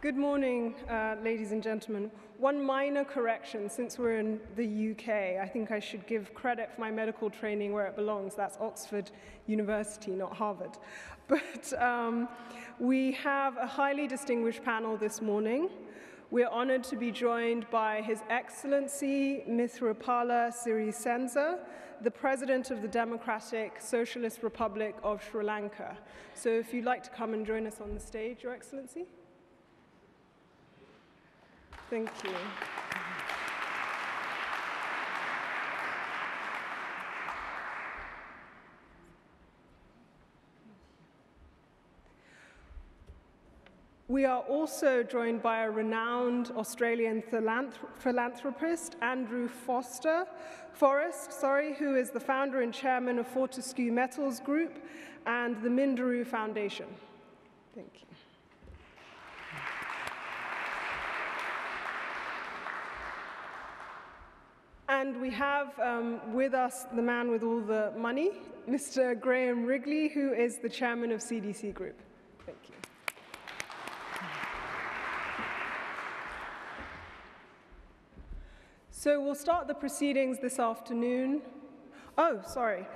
Good morning, ladies and gentlemen. One minor correction, since we're in the UK, I think I should give credit for my medical training where it belongs. That's Oxford University, not Harvard. But we have a highly distinguished panel this morning. We're honored to be joined by His Excellency Maithripala Sirisena, the President of the Democratic Socialist Republic of Sri Lanka. So if you'd like to come and join us on the stage, Your Excellency. Thank you. We are also joined by a renowned Australian philanthropist, Forrest, who is the founder and chairman of Fortescue Metals Group and the Minderoo Foundation. Thank you. And we have with us the man with all the money, Mr. Graham Wrigley, who is the chairman of CDC Group. Thank you. So we'll start the proceedings this afternoon. Oh, sorry.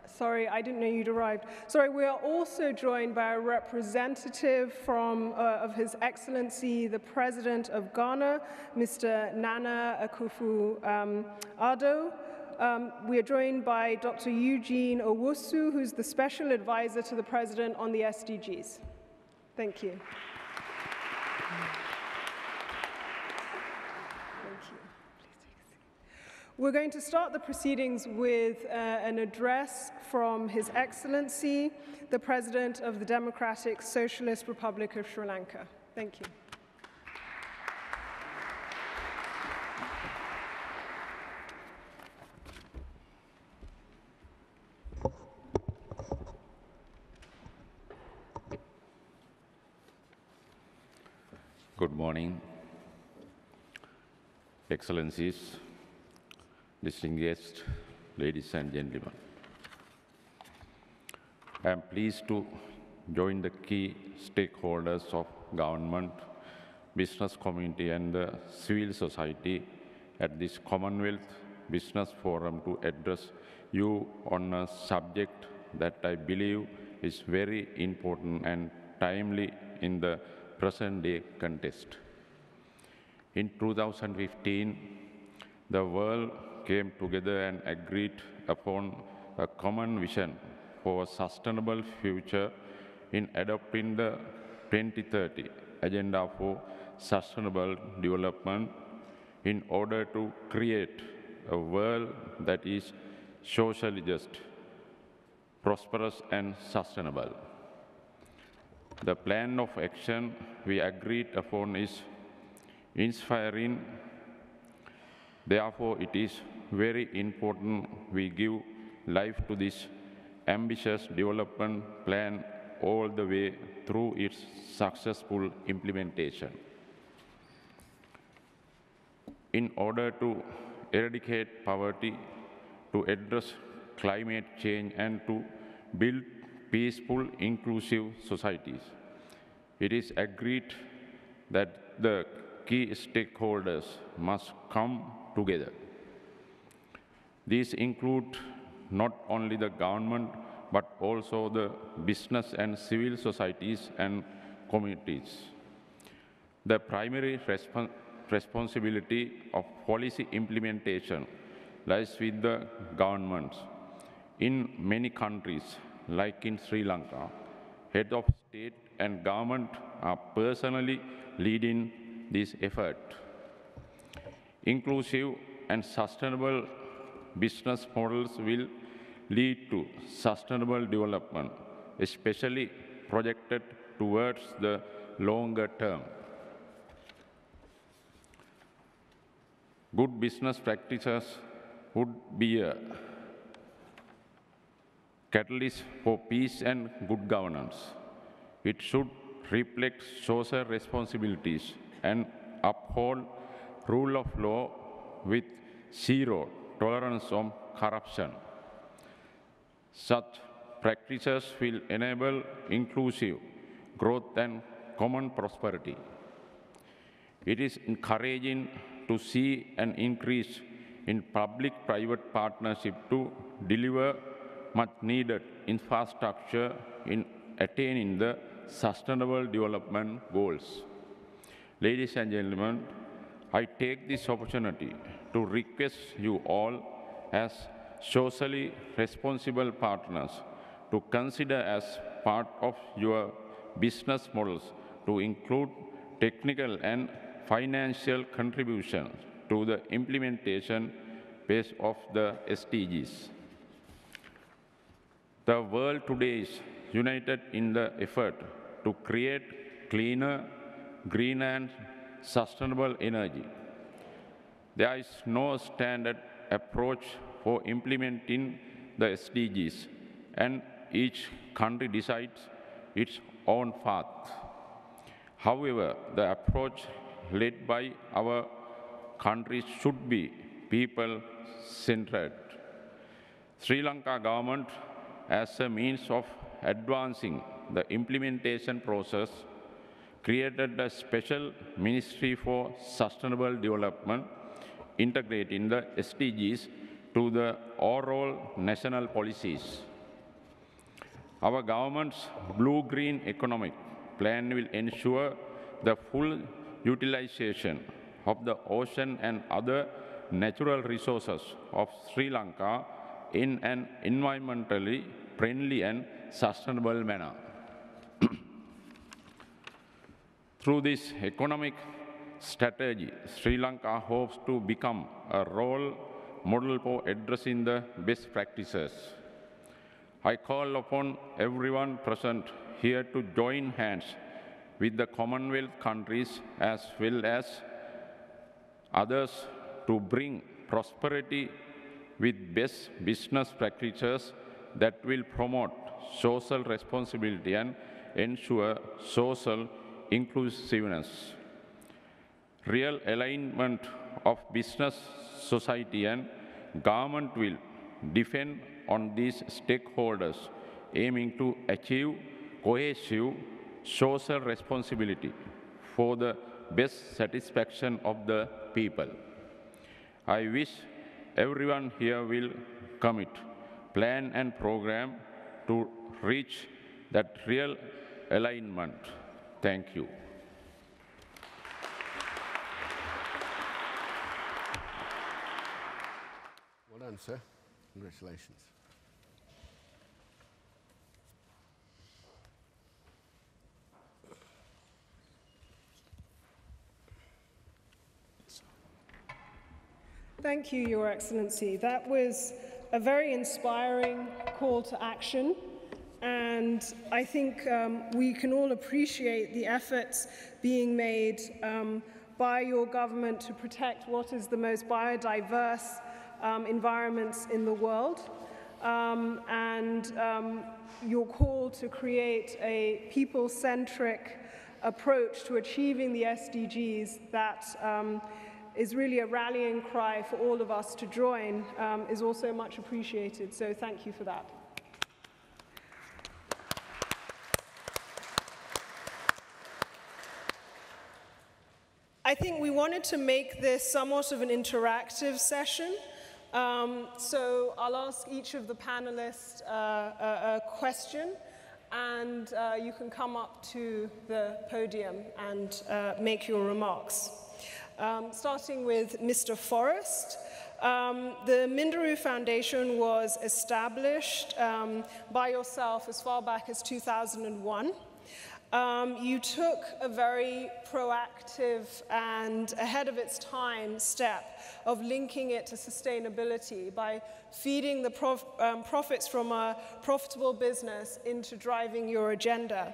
Sorry, I didn't know you'd arrived. Sorry, we are also joined by a representative of His Excellency, the President of Ghana, Mr. Nana Akufo-Addo. We are joined by Dr. Eugene Owusu, who's the Special Advisor to the President on the SDGs. Thank you. We're going to start the proceedings with an address from His Excellency, the President of the Democratic Socialist Republic of Sri Lanka. Thank you. Good morning, Excellencies, distinguished guests, ladies and gentlemen. I am pleased to join the key stakeholders of government, business community and the civil society at this Commonwealth Business Forum to address you on a subject that I believe is very important and timely in the present-day context. In 2015, the world came together and agreed upon a common vision for a sustainable future in adopting the 2030 Agenda for Sustainable Development in order to create a world that is socially just, prosperous and sustainable. The plan of action we agreed upon is inspiring. Therefore, it is very important we give life to this ambitious development plan all the way through its successful implementation. In order to eradicate poverty, to address climate change and to build peaceful, inclusive societies, it is agreed that the key stakeholders must come together. These include not only the government, but also the business and civil societies and communities. The primary responsibility of policy implementation lies with the governments. In many countries, like in Sri Lanka, heads of state and government are personally leading this effort. Inclusive and sustainable business models will lead to sustainable development, especially projected towards the longer term. Good business practices would be a catalyst for peace and good governance. It should reflect social responsibilities and uphold rule of law with zero tolerance of corruption. Such practices will enable inclusive growth and common prosperity. It is encouraging to see an increase in public-private partnership to deliver much-needed infrastructure in attaining the Sustainable Development Goals. Ladies and gentlemen, I take this opportunity to request you all as socially responsible partners to consider as part of your business models to include technical and financial contributions to the implementation phase of the SDGs. The world today is united in the effort to create cleaner, greener, and sustainable energy. There is no standard approach for implementing the SDGs, and each country decides its own path. However, the approach led by our country should be people-centered. Sri Lanka government, as a means of advancing the implementation process, created a special Ministry for Sustainable Development, integrating the SDGs to the overall national policies. Our government's blue-green economic plan will ensure the full utilization of the ocean and other natural resources of Sri Lanka in an environmentally friendly and sustainable manner. Through this economic strategy, Sri Lanka hopes to become a role model for addressing the best practices. I call upon everyone present here to join hands with the Commonwealth countries as well as others to bring prosperity with best business practices that will promote social responsibility and ensure social inclusiveness. Real alignment of business, society, and government will depend on these stakeholders, aiming to achieve cohesive social responsibility for the best satisfaction of the people. I wish everyone here will commit, plan, and program to reach that real alignment. Thank you. Well done, sir. Congratulations. Thank you, Your Excellency. That was a very inspiring call to action, and I think we can all appreciate the efforts being made by your government to protect what is the most biodiverse environments in the world, and your call to create a people-centric approach to achieving the SDGs that is really a rallying cry for all of us to join is also much appreciated, so thank you for that. I think we wanted to make this somewhat of an interactive session, so I'll ask each of the panelists a question, and you can come up to the podium and make your remarks. Starting with Mr. Forrest. The Minderoo Foundation was established by yourself as far back as 2001. You took a very proactive and ahead of its time step of linking it to sustainability by feeding the profits from a profitable business into driving your agenda.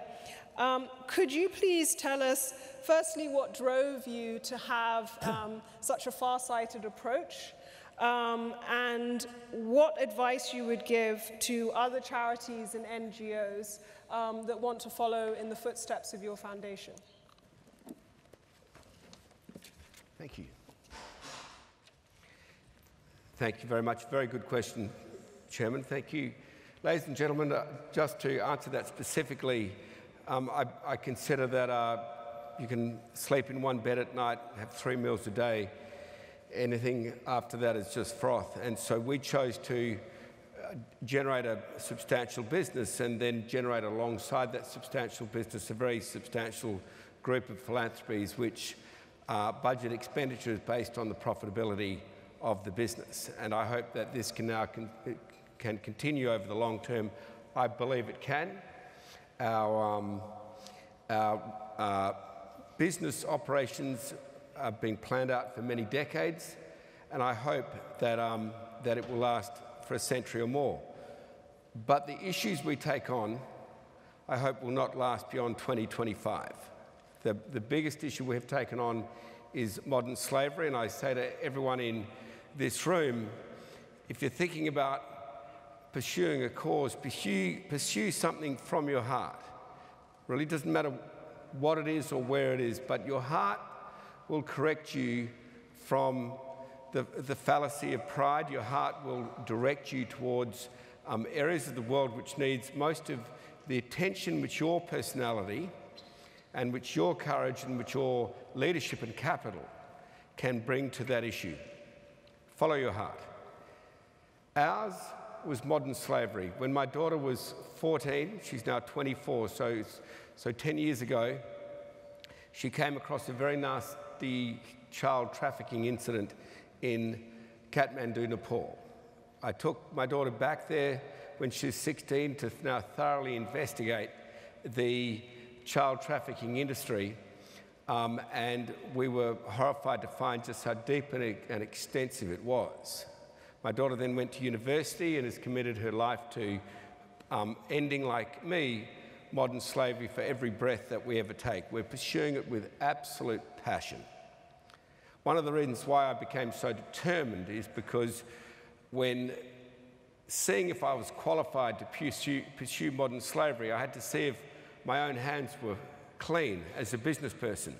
Could you please tell us, firstly, what drove you to have such a farsighted approach, and what advice you would give to other charities and NGOs that want to follow in the footsteps of your foundation? Thank you. Thank you very much. Very good question, Chairman. Thank you. Ladies and gentlemen, just to answer that specifically, I consider that you can sleep in one bed at night, have 3 meals a day. Anything after that is just froth. And so we chose to generate a substantial business and then generate alongside that substantial business a very substantial group of philanthropies which budget expenditures based on the profitability of the business. And I hope that this can now can continue over the long term. I believe it can. Our business operations have been planned out for many decades, and I hope that, that it will last for a century or more. But the issues we take on, I hope, will not last beyond 2025. The biggest issue we have taken on is modern slavery, and I say to everyone in this room, if you're thinking about pursuing a cause, pursue something from your heart. It really doesn't matter what it is or where it is, but your heart will correct you from the fallacy of pride. Your heart will direct you towards areas of the world which needs most of the attention which your personality and which your courage and which your leadership and capital can bring to that issue. Follow your heart. Ours was modern slavery. When my daughter was 14, she's now 24, so 10 years ago, she came across a very nasty child trafficking incident in Kathmandu, Nepal. I took my daughter back there when she was 16 to now thoroughly investigate the child trafficking industry, and we were horrified to find just how deep and extensive it was. My daughter then went to university and has committed her life to ending, like me, modern slavery for every breath that we ever take. We're pursuing it with absolute passion. One of the reasons why I became so determined is because when seeing if I was qualified to pursue modern slavery, I had to see if my own hands were clean as a business person.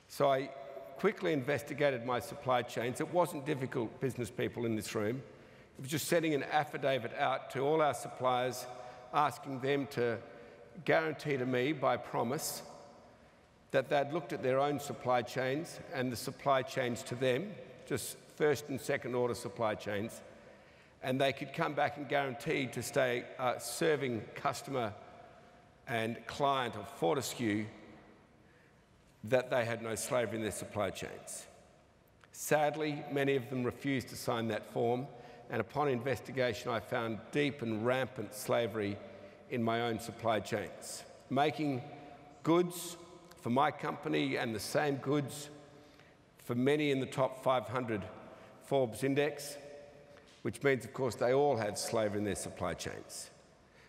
So I quickly investigated my supply chains. It wasn't difficult, business people in this room. It was just sending an affidavit out to all our suppliers, asking them to guarantee to me by promise that they'd looked at their own supply chains and the supply chains to them, just first and second order supply chains, and they could come back and guarantee to stay serving customer and client of Fortescue that they had no slavery in their supply chains. Sadly, many of them refused to sign that form, and upon investigation I found deep and rampant slavery in my own supply chains, making goods for my company and the same goods for many in the top 500 Forbes index, which means, of course, they all had slavery in their supply chains.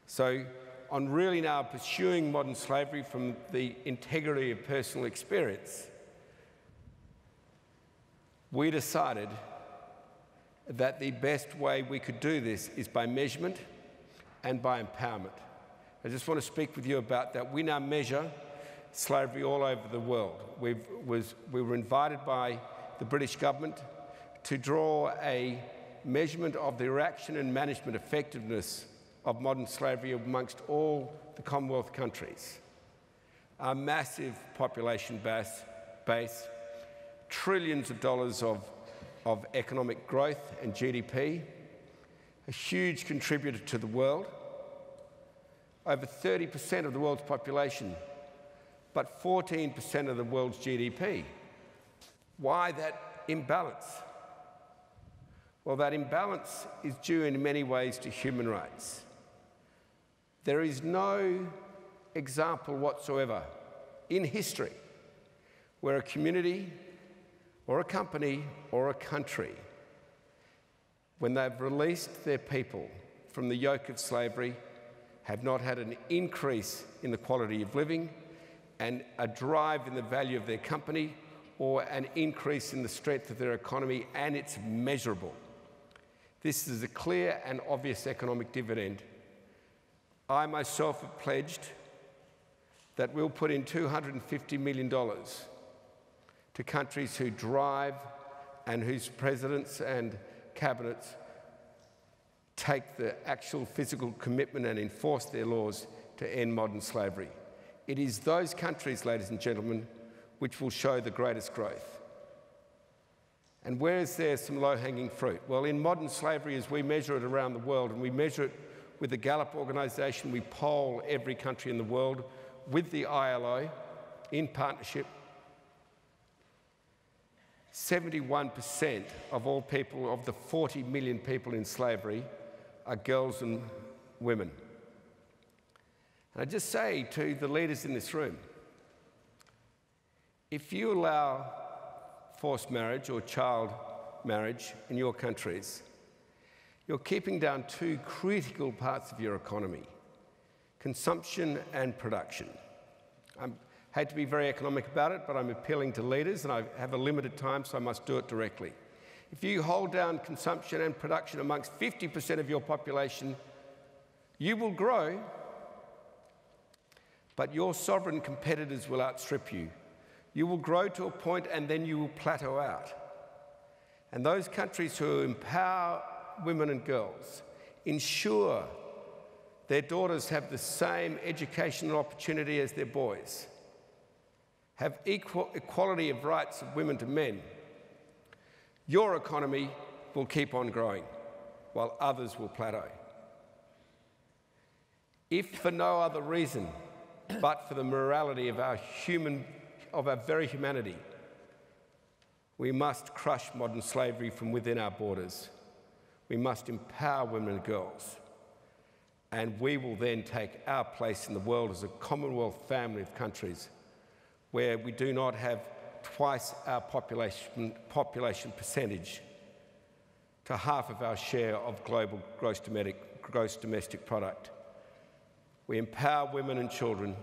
So on really now pursuing modern slavery from the integrity of personal experience, we decided that the best way we could do this is by measurement and by empowerment. I just want to speak with you about that. We now measure slavery all over the world. We were invited by the British government to draw a measurement of the reaction and management effectiveness of modern slavery amongst all the Commonwealth countries. A massive population base, trillions of dollars of economic growth and GDP, a huge contributor to the world, over 30% of the world's population, but 14% of the world's GDP. Why that imbalance? Well, that imbalance is due in many ways to human rights. There is no example whatsoever in history where a community or a company or a country, when they've released their people from the yoke of slavery, have not had an increase in the quality of living and a drive in the value of their company or an increase in the strength of their economy, and it's measurable. This is a clear and obvious economic dividend. I myself have pledged that we'll put in $250 million to countries who drive and whose presidents and cabinets take the actual physical commitment and enforce their laws to end modern slavery. It is those countries, ladies and gentlemen, which will show the greatest growth. And where is there some low-hanging fruit? Well, in modern slavery, as we measure it around the world, and we measure it with the Gallup organisation, we poll every country in the world with the ILO in partnership, 71% of all people, of the 40 million people in slavery, are girls and women. And I just say to the leaders in this room, if you allow forced marriage or child marriage in your countries, you're keeping down two critical parts of your economy, consumption and production. I hate to be very economic about it, but I'm appealing to leaders, and I have a limited time, so I must do it directly. If you hold down consumption and production amongst 50% of your population, you will grow, but your sovereign competitors will outstrip you. You will grow to a point and then you will plateau out. And those countries who empower women and girls, ensure their daughters have the same educational opportunity as their boys, have equality of rights of women to men, your economy will keep on growing while others will plateau. If for no other reason but for the morality of our very humanity, we must crush modern slavery from within our borders. We must empower women and girls, and we will then take our place in the world as a Commonwealth family of countries where we do not have twice our population percentage to half of our share of global gross domestic product. We empower women and children.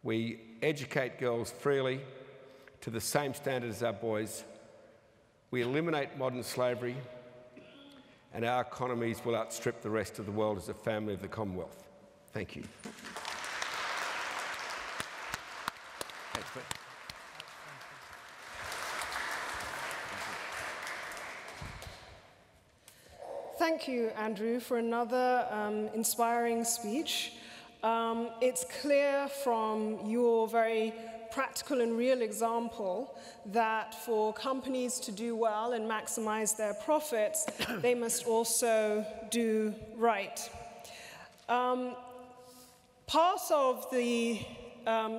We educate girls freely to the same standard as our boys. We eliminate modern slavery, and our economies will outstrip the rest of the world as a family of the Commonwealth. Thank you. Thanks, Brett. Thank you, Andrew, for another inspiring speech. It's clear from your very practical and real example that for companies to do well and maximize their profits, they must also do right. Part of the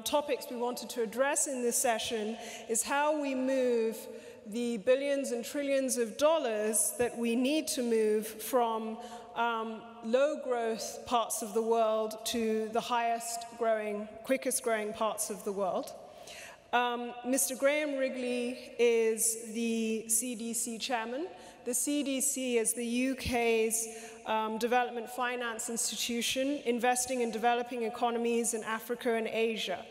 topics we wanted to address in this session is how we move the billions and trillions of dollars that we need to move from low growth parts of the world to the highest growing, quickest growing parts of the world. Mr. Graham Wrigley is the CDC chairman. The CDC is the UK's development finance institution, investing in developing economies in Africa and Asia.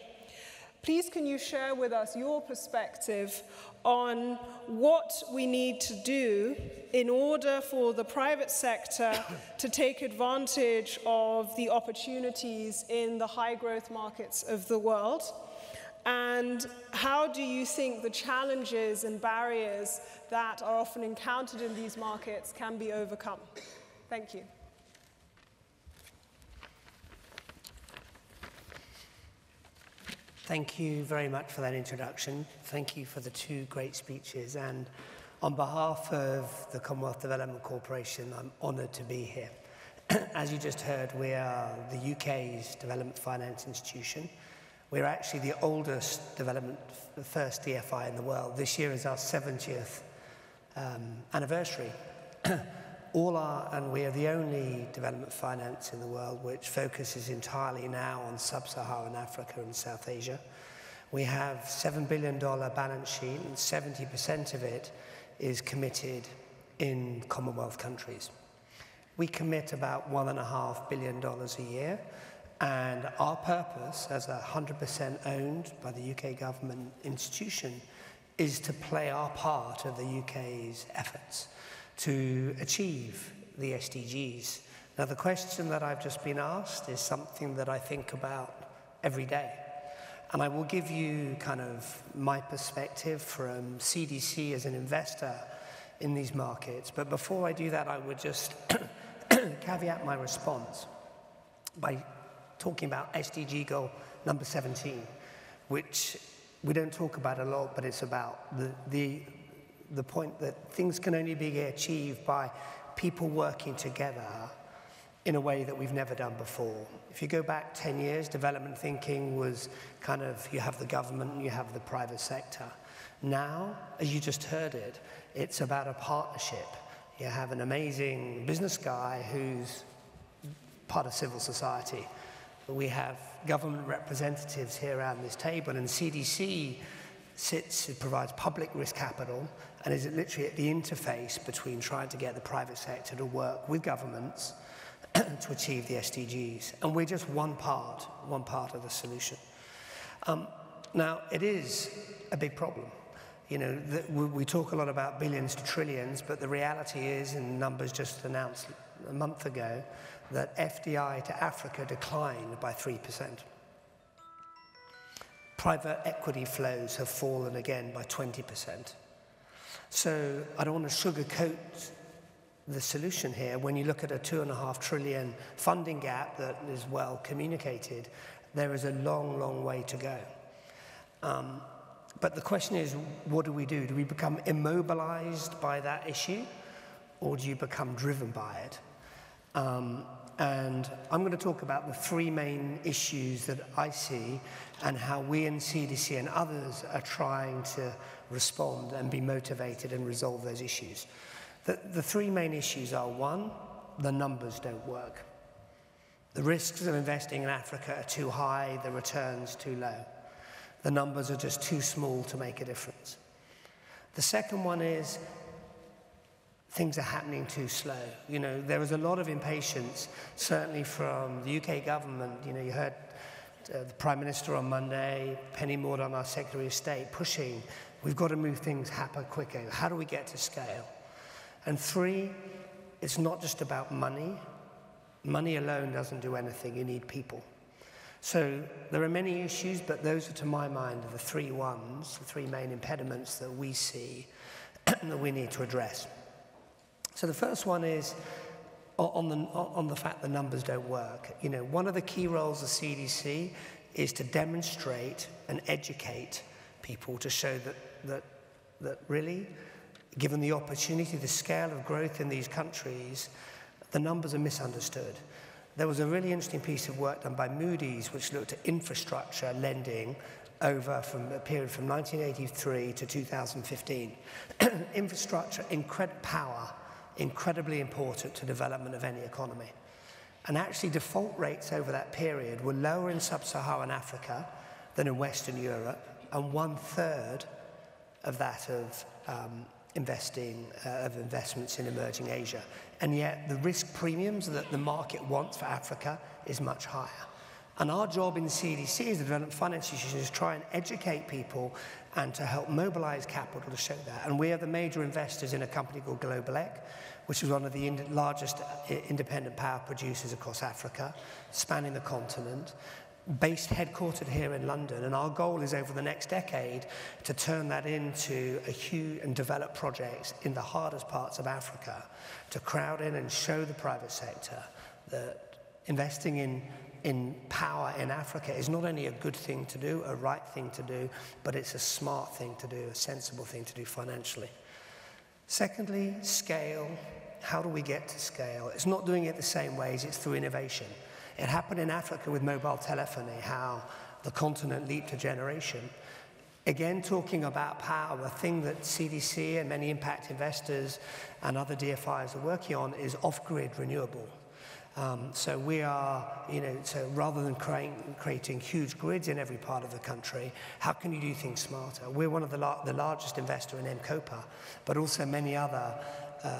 Please, can you share with us your perspective on what we need to do in order for the private sector to take advantage of the opportunities in the high growth markets of the world? And how do you think the challenges and barriers that are often encountered in these markets can be overcome? Thank you. Thank you very much for that introduction. Thank you for the two great speeches. And on behalf of the Commonwealth Development Corporation, I'm honoured to be here. As you just heard, we are the UK's development finance institution. We're actually the oldest first DFI in the world. This year is our 70th anniversary. And we are the only development finance in the world which focuses entirely now on sub-Saharan Africa and South Asia. We have $7 billion balance sheet, and 70% of it is committed in Commonwealth countries. We commit about $1.5 billion a year, and our purpose as 100% owned by the UK government institution is to play our part of the UK's efforts to achieve the SDGs. Now, the question that I've just been asked is something that I think about every day. And I will give you kind of my perspective from CDC as an investor in these markets. But before I do that, I would just caveat my response by talking about Sdg Goal number 17, which we don't talk about a lot, but it's about the point that things can only be achieved by people working together in a way that we've never done before. If you go back 10 years, development thinking was kind of, you have the government and you have the private sector. Now, as you just heard it, it's about a partnership. You have an amazing business guy who's part of civil society. We have government representatives here around this table, and CDC sits, it provides public risk capital, and is literally at the interface between trying to get the private sector to work with governments to achieve the SDGs. And we're just one part of the solution. Now, it is a big problem. You know, we talk a lot about billions to trillions, but the reality is, and numbers just announced a month ago, that FDI to Africa declined by 3%. Private equity flows have fallen again by 20%. So I don't want to sugarcoat the solution here. When you look at a $2.5 trillion funding gap that is well communicated, there is a long, long way to go. But the question is, what do we do? Do we become immobilized by that issue, or do you become driven by it? And I'm going to talk about the three main issues that I see and how we in CDC and others are trying to respond and be motivated and resolve those issues. The three main issues are, one, the numbers don't work. The risks of investing in Africa are too high, the returns too low. The numbers are just too small to make a difference. The second one is things are happening too slow. You know, there was a lot of impatience, certainly from the UK government. You know, you heard the Prime Minister on Monday, Penny Mordaunt, our Secretary of State, pushing, we've got to move things happen quicker. How do we get to scale? And three, it's not just about money. Money alone doesn't do anything, you need people. So there are many issues, but those are, to my mind, the three ones, the three main impediments that we see that we need to address. So the first one is on the fact the numbers don't work. You know, one of the key roles of CDC is to demonstrate and educate people to show that really, given the opportunity, the scale of growth in these countries, the numbers are misunderstood. There was a really interesting piece of work done by Moody's which looked at infrastructure lending over from a period from 1983 to 2015. Infrastructure, power, incredibly important to development of any economy. And actually default rates over that period were lower in sub-Saharan Africa than in Western Europe, and 1/3 of that of investments in emerging Asia. And yet the risk premiums that the market wants for Africa is much higher. And our job in CDC as the Development Finance Institution is to try and educate people and to help mobilize capital to show that. And we are the major investors in a company called Globalec, which is one of the largest independent power producers across Africa, spanning the continent, headquartered here in London. And our goal is over the next decade to turn that into a huge and develop projects in the hardest parts of Africa, to crowd in and show the private sector that investing in power in Africa is not only a good thing to do, a right thing to do, but it's a smart thing to do, a sensible thing to do financially. Secondly, scale. How do we get to scale? It's not doing it the same ways, it's through innovation. It happened in Africa with mobile telephony, how the continent leaped a generation. Again, talking about power, a thing that CDC and many impact investors and other DFIs are working on is off-grid renewable. So we are, so rather than creating huge grids in every part of the country, how can you do things smarter? We're one of the largest investor in MCOPA, but also many other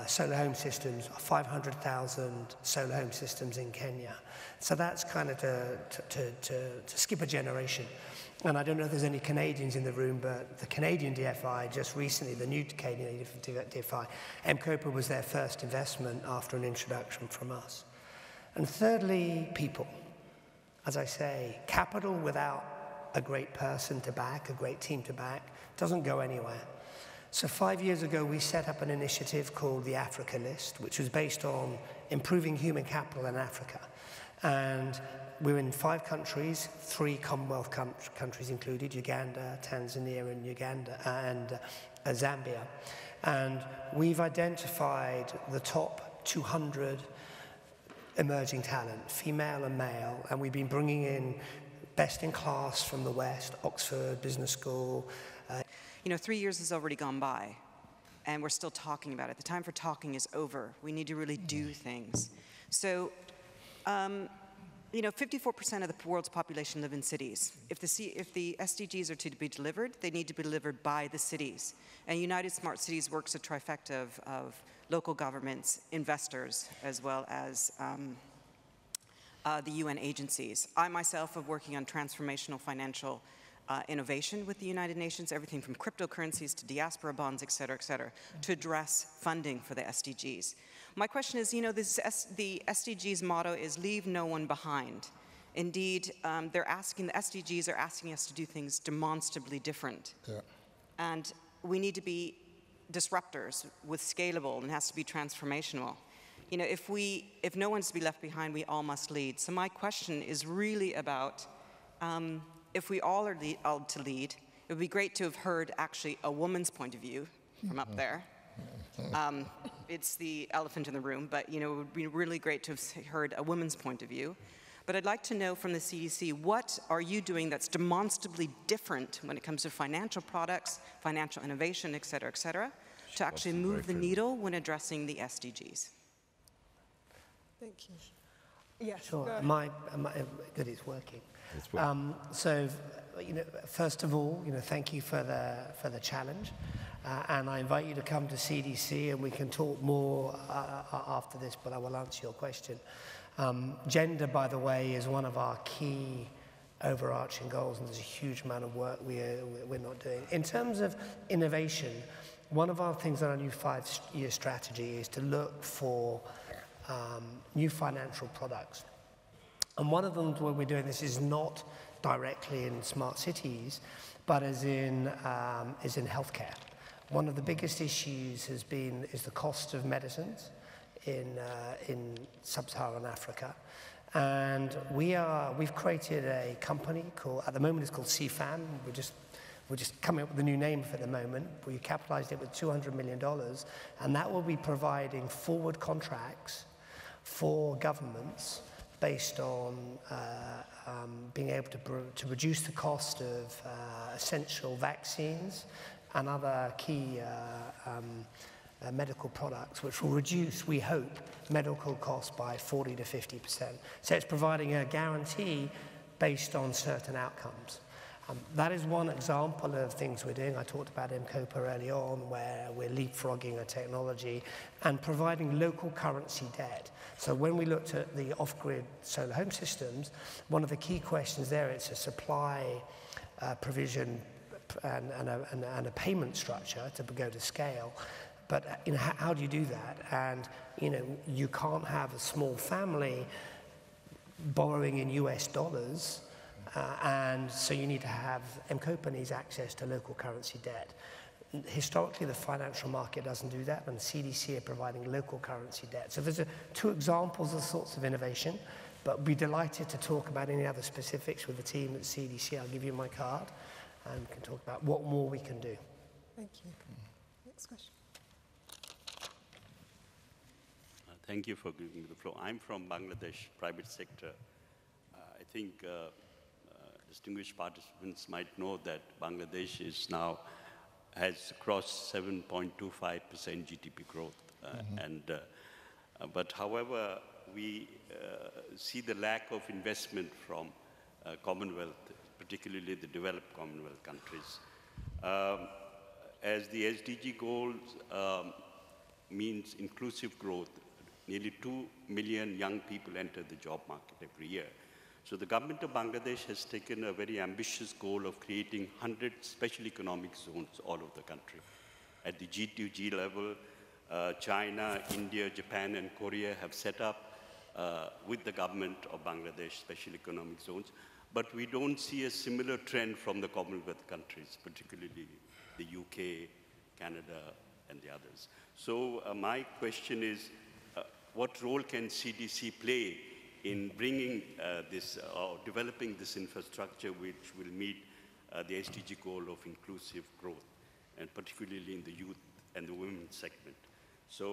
solar home systems, 500,000 solar home systems in Kenya. So that's kind of to skip a generation. And I don't know if there's any Canadians in the room, but the Canadian DFI just recently, the new Canadian DFI, MCOPA was their first investment after an introduction from us. And thirdly, people. As I say, capital without a great person to back, a great team to back, doesn't go anywhere. So 5 years ago, we set up an initiative called the Africa List, which was based on improving human capital in Africa. And we're in 5 countries, 3 Commonwealth countries included, Uganda, Tanzania, and Zambia. And we've identified the top 200 emerging talent, female and male, and we've been bringing in best in class from the West, Oxford Business School. 3 years has already gone by, and we're still talking about it. The time for talking is over. We need to really do things. So, 54% of the world's population live in cities. If the SDGs are to be delivered, they need to be delivered by the cities. And United Smart Cities works a trifecta of local governments, investors, as well as the UN agencies. I myself am working on transformational financial innovation with the United Nations, everything from cryptocurrencies to diaspora bonds, et cetera, to address funding for the SDGs. My question is, the SDGs motto is leave no one behind. Indeed, the SDGs are asking us to do things demonstrably different. Yeah. And we need to be disruptors with scalable, and it has to be transformational. If no one's to be left behind, we all must lead. So my question is really about, if we all are to lead, it would be great to have heard actually a woman's point of view from up there. It's the elephant in the room, but it would be really great to have heard a woman's point of view. But I'd like to know from the CDC, what are you doing that's demonstrably different when it comes to financial products, financial innovation, et cetera, to actually move the needle when addressing the SDGs? Thank you. Yes. Sure. Good, it's working. So, first of all, thank you for the challenge, and I invite you to come to CDC, and we can talk more after this. But I will answer your question. Gender, by the way, is one of our key overarching goals, and there's a huge amount of work we're not doing. In terms of innovation, one of our things in our new 5-year strategy is to look for new financial products. And one of them where we're doing this is not directly in smart cities, but is in healthcare. One of the biggest issues is the cost of medicines in sub-Saharan Africa. And we've created a company at the moment it's called CFAM. We're just coming up with a new name for the moment. We capitalized it with $200 million, and that will be providing forward contracts for governments based on being able to reduce the cost of essential vaccines and other key medical products, which will reduce, we hope, medical costs by 40 to 50%. So it's providing a guarantee based on certain outcomes. That is one example of things we're doing. I talked about M-COPA early on, where we're leapfrogging a technology and providing local currency debt. So when we looked at the off-grid solar home systems, one of the key questions there is a supply provision and a payment structure to go to scale. But how do you do that? And you can't have a small family borrowing in US dollars. And so you need to have, M-COPA needs access to local currency debt. Historically, the financial market doesn't do that, and the CDC are providing local currency debt. So there's 2 examples of sorts of innovation, but we'd be delighted to talk about any other specifics with the team at CDC. I'll give you my card, and we can talk about what more we can do. Thank you. Next question. Thank you for giving me the floor. I'm from Bangladesh, private sector. I think distinguished participants might know that Bangladesh has crossed 7.25% GDP growth. But however, we see the lack of investment from Commonwealth, particularly the developed Commonwealth countries. As the SDG goals means inclusive growth, nearly 2 million young people enter the job market every year. So the government of Bangladesh has taken a very ambitious goal of creating 100 special economic zones all over the country. At the G2G level, China, India, Japan, and Korea have set up with the government of Bangladesh special economic zones. But we don't see a similar trend from the Commonwealth countries, particularly the UK, Canada, and the others. So my question is, what role can CDC play in bringing developing this infrastructure which will meet the SDG goal of inclusive growth, and particularly in the youth and the women segment. So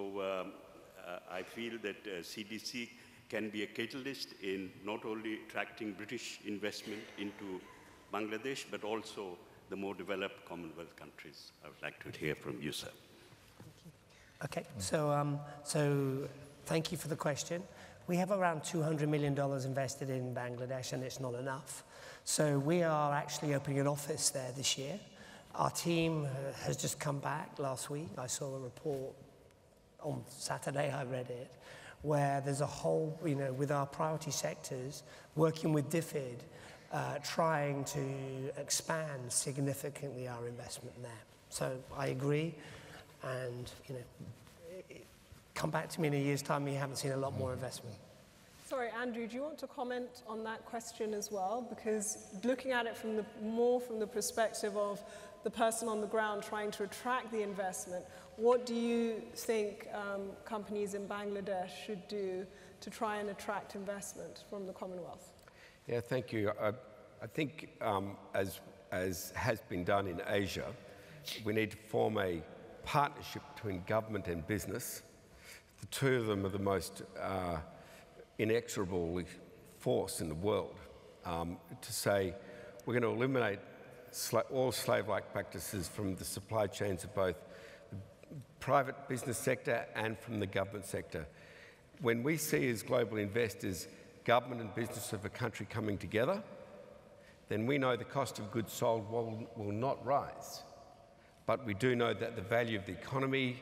I feel that CDC can be a catalyst in not only attracting British investment into Bangladesh, but also the more developed Commonwealth countries. I would like to hear from you, sir. Okay, so thank you for the question. We have around $200 million invested in Bangladesh, and it's not enough. So we are actually opening an office there this year. Our team has just come back last week. I saw a report on Saturday, I read it, where there's a whole, with our priority sectors, working with DFID, trying to expand significantly our investment there. So I agree, and come back to me in a year's time, you haven't seen a lot more investment. Sorry, Andrew, do you want to comment on that question as well? Because looking at it more from the perspective of the person on the ground trying to attract the investment, what do you think companies in Bangladesh should do to try and attract investment from the Commonwealth? Yeah, thank you. I think, as has been done in Asia, we need to form a partnership between government and business. The two of them are the most inexorable force in the world, to say we're going to eliminate all slave-like practices from the supply chains of both the private business sector and from the government sector. When we see as global investors government and business of a country coming together, then we know the cost of goods sold will not rise. But we do know that the value of the economy,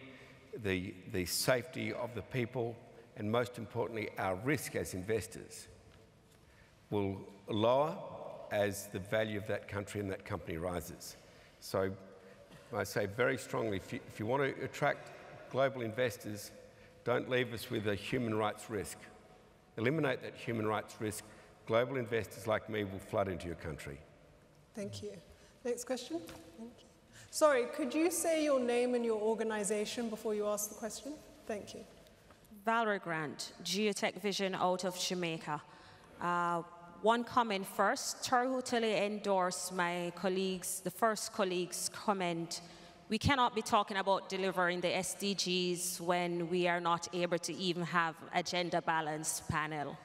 the safety of the people, and most importantly, our risk as investors will lower as the value of that country and that company rises. So I say very strongly, if you want to attract global investors, don't leave us with a human rights risk. Eliminate that human rights risk. Global investors like me will flood into your country. Thank you. Next question. Thank you. Sorry, could you say your name and your organization before you ask the question? Thank you. Valerie Grant, Geotech Vision out of Jamaica. One comment first. Totally endorse my colleagues, the first colleague's comment. We cannot be talking about delivering the SDGs when we are not able to even have a gender balance panel.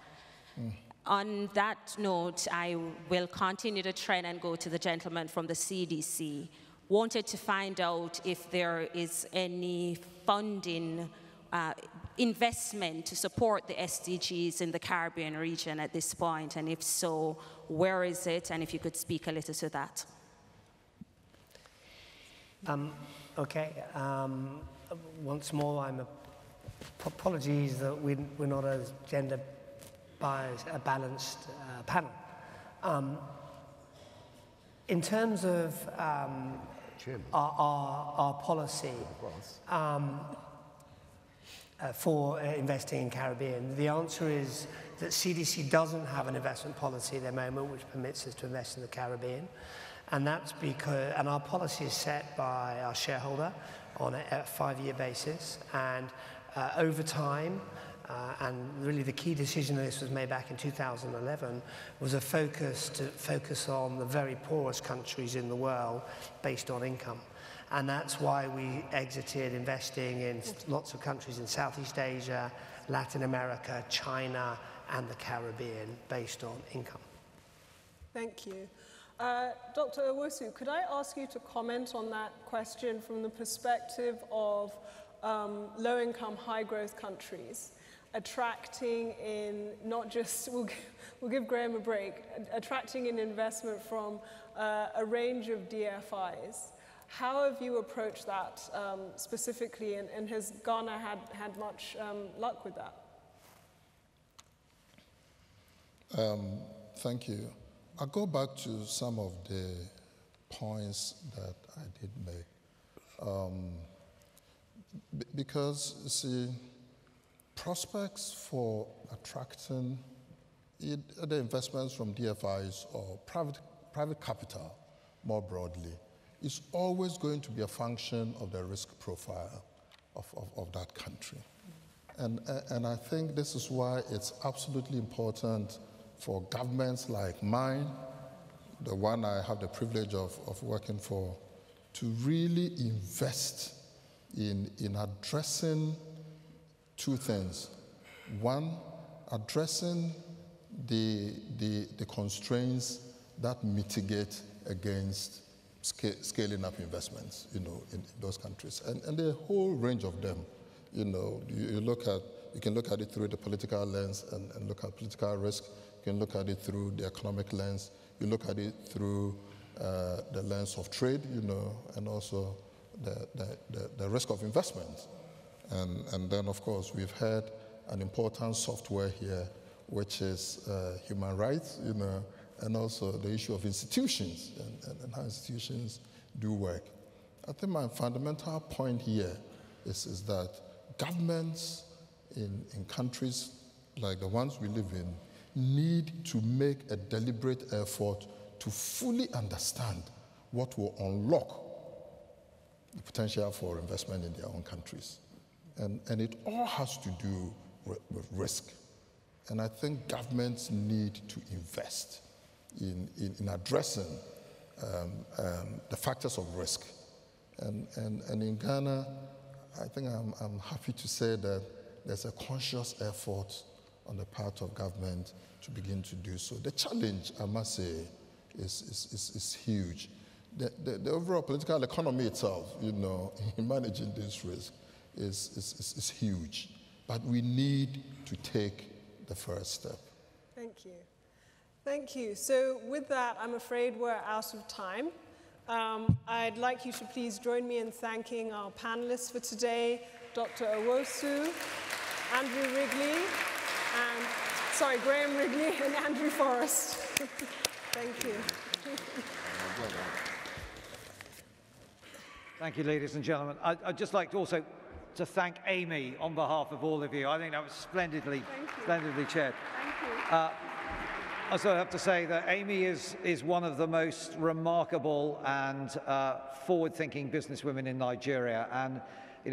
On that note, I will continue the trend and go to the gentleman from the CDC. Wanted to find out if there is any funding investment to support the SDGs in the Caribbean region at this point, and if so, where is it, and if you could speak a little to that. Okay, once more, apologies that we're not a gender balanced panel. In terms of our policy for investing in Caribbean, the answer is that CDC doesn't have an investment policy at the moment which permits us to invest in the Caribbean. And that's because, our policy is set by our shareholder on a 5-year basis. And over time, and really the key decision of this was made back in 2011, was a focus on the very poorest countries in the world based on income. And that's why we exited investing in lots of countries in Southeast Asia, Latin America, China, and the Caribbean based on income. Thank you. Dr. Owusu, could I ask you to comment on that question from the perspective of low-income, high-growth countries attracting in not just, we'll give Graham a break, attracting in investment from a range of DFIs. How have you approached that specifically, and has Ghana had much luck with that? Thank you. I'll go back to some of the points that I did make. Because, you see, prospects for attracting either investments from DFIs or private capital more broadly is always going to be a function of the risk profile of that country. And I think this is why it's absolutely important for governments like mine, the one I have the privilege of working for, to really invest in addressing two things. One, addressing the constraints that mitigate against scaling up investments, in those countries, and there are a whole range of them. You can look at it through the political lens and look at political risk. You can look at it through the economic lens. You look at it through the lens of trade, and also the risk of investment. And then, of course, we've had an important software here, which is human rights, and also the issue of institutions and how institutions do work. I think my fundamental point here is that governments in countries like the ones we live in need to make a deliberate effort to fully understand what will unlock the potential for investment in their own countries. And it all has to do with risk. And I think governments need to invest in addressing the factors of risk. And in Ghana, I think I'm happy to say that there's a conscious effort on the part of government to begin to do so. The challenge, I must say, is huge. The overall political economy itself, in managing this risk is huge. But we need to take the first step. Thank you. Thank you. So with that, I'm afraid we're out of time. I'd like you to please join me in thanking our panelists for today, Dr. Owusu, Graham Wrigley and Andrew Forrest. Thank you. Thank you, ladies and gentlemen. I'd just like to also thank Amy on behalf of all of you. I think that was splendidly chaired. Thank you. Also, I have to say that Amy is one of the most remarkable and forward-thinking businesswomen in Nigeria. And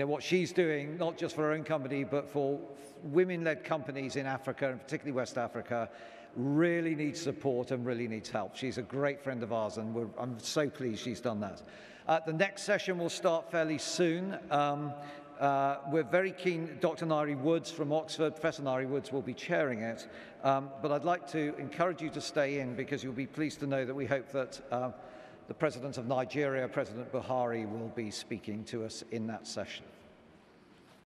what she's doing, not just for her own company, but for women-led companies in Africa, and particularly West Africa, really needs support and really needs help. She's a great friend of ours, and I'm so pleased she's done that. The next session will start fairly soon. We're very keen. Dr. Nari Woods from Oxford, Professor Nari Woods, will be chairing it. But I'd like to encourage you to stay in, because you'll be pleased to know that we hope that the President of Nigeria, President Buhari, will be speaking to us in that session.